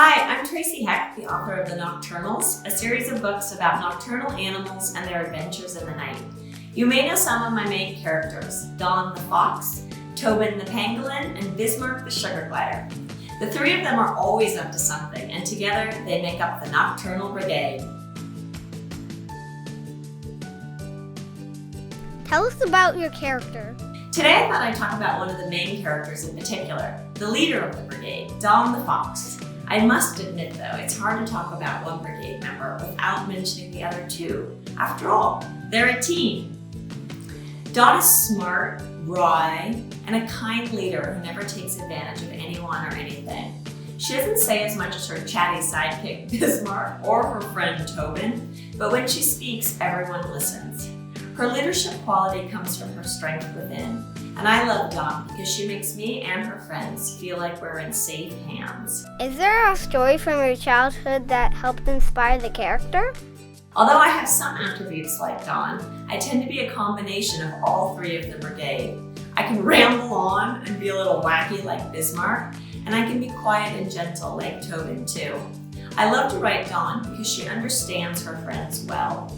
Hi, I'm Tracy Hecht, the author of the Nocturnals, a series of books about nocturnal animals and their adventures in the night. You may know some of my main characters, Dawn the fox, Tobin the pangolin, and Bismarck the sugar glider. The three of them are always up to something, and together they make up the Nocturnal Brigade. Tell us about your character. Today I thought I'd talk about one of the main characters in particular, the leader of the brigade, Dawn the fox. I must admit though, it's hard to talk about one brigade member without mentioning the other two. After all, they're a team. Dawn is smart, wry, and a kind leader who never takes advantage of anyone or anything. She doesn't say as much as her chatty sidekick Bismarck or her friend Tobin, but when she speaks, everyone listens. Her leadership quality comes from her strength within, and I love Dawn because she makes me and her friends feel like we're in safe hands. Is there a story from your childhood that helped inspire the character? Although I have some attributes like Dawn, I tend to be a combination of all three of the brigade. I can ramble on and be a little wacky like Bismarck, and I can be quiet and gentle like Tobin too. I love to write Dawn because she understands her friends well.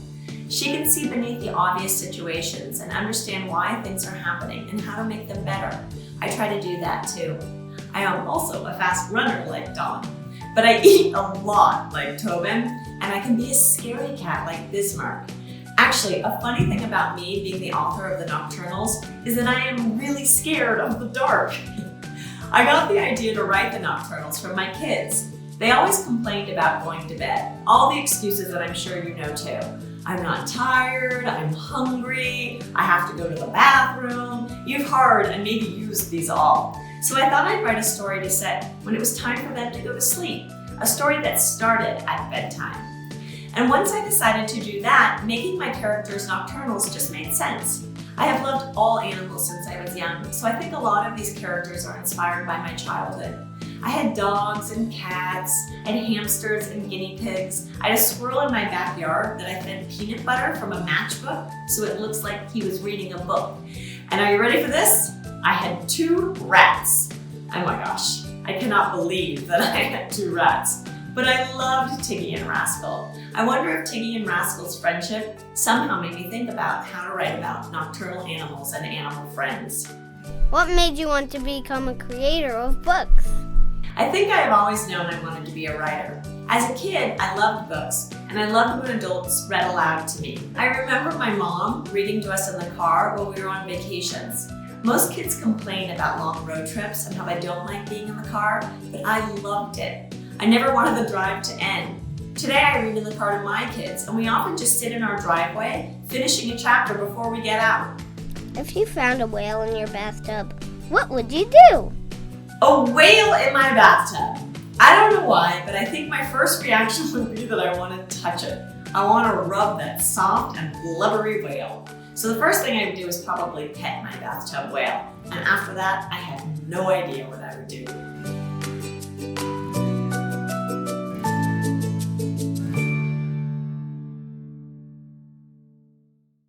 She can see beneath the obvious situations and understand why things are happening and how to make them better. I try to do that too. I am also a fast runner like Dawn, but I eat a lot like Tobin, and I can be a scary cat like Bismarck. Actually, a funny thing about me being the author of the Nocturnals is that I am really scared of the dark. I got the idea to write the Nocturnals from my kids. They always complained about going to bed, all the excuses that I'm sure you know too. I'm not tired, I'm hungry, I have to go to the bathroom. You've heard and maybe used these all. So I thought I'd write a story to set when it was time for them to go to sleep, a story that started at bedtime. And once I decided to do that, making my characters nocturnals just made sense. I have loved all animals since I was young, so I think a lot of these characters are inspired by my childhood. I had dogs and cats, and hamsters and guinea pigs. I had a squirrel in my backyard that I fed peanut butter from a matchbook so it looks like he was reading a book. And are you ready for this? I had 2 rats. Oh my gosh, I cannot believe that I had 2 rats. But I loved Tiggy and Rascal. I wonder if Tiggy and Rascal's friendship somehow made me think about how to write about nocturnal animals and animal friends. What made you want to become a creator of books? I think I have always known I wanted to be a writer. As a kid, I loved books, and I loved when adults read aloud to me. I remember my mom reading to us in the car while we were on vacations. Most kids complain about long road trips and how they don't like being in the car, but I loved it. I never wanted the drive to end. Today I read in the car to my kids, and we often just sit in our driveway, finishing a chapter before we get out. If you found a whale in your bathtub, what would you do? A whale in my bathtub. I don't know why, but I think my first reaction would be that I want to touch it. I want to rub that soft and blubbery whale. So the first thing I would do is probably pet my bathtub whale. And after that, I have no idea what I would do.